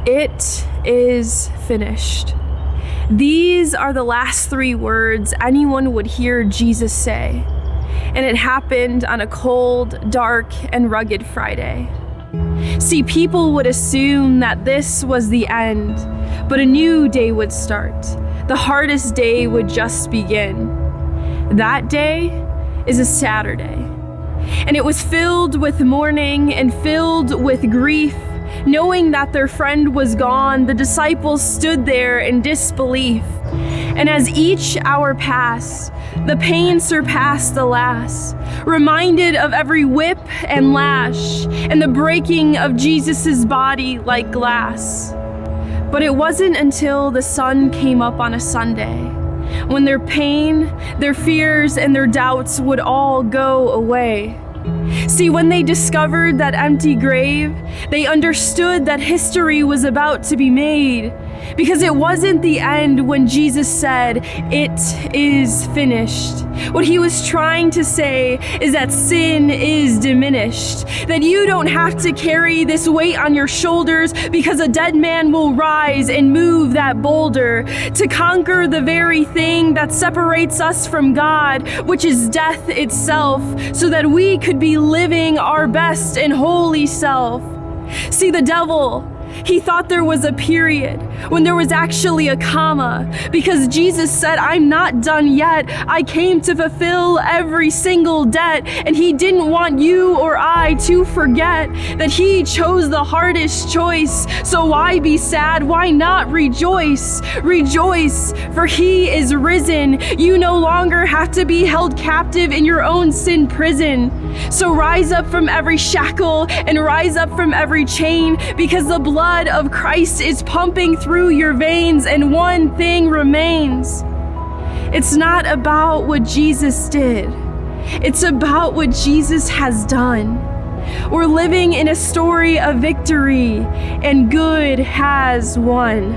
It is finished. These are the last 3 words anyone would hear Jesus say, and it happened on a cold, dark, and rugged Friday. See, people would assume that this was the end, but a new day would start. The hardest day would just begin. That day is a Saturday, and it was filled with mourning and filled with grief. Knowing that their friend was gone, the disciples stood there in disbelief. And as each hour passed, the pain surpassed the last, reminded of every whip and lash, and the breaking of Jesus' body like glass. But it wasn't until the sun came up on a Sunday, when their pain, their fears, and their doubts would all go away. See, when they discovered that empty grave, they understood that history was about to be made. Because it wasn't the end when Jesus said, "It is finished." What he was trying to say is that sin is diminished, that you don't have to carry this weight on your shoulders because a dead man will rise and move that boulder to conquer the very thing that separates us from God, which is death itself, so that we could be living our best and holy self. See, the devil, he thought there was a period when there was actually a comma, because Jesus said, "I'm not done yet. I came to fulfill every single debt." And he didn't want you or I to forget that he chose the hardest choice. So why be sad? Why not rejoice? Rejoice, for he is risen. You no longer have to be held captive in your own sin prison. So rise up from every shackle and rise up from every chain, because the blood of Christ is pumping through your veins, and one thing remains. It's not about what Jesus did. It's about what Jesus has done. We're living in a story of victory, and good has won.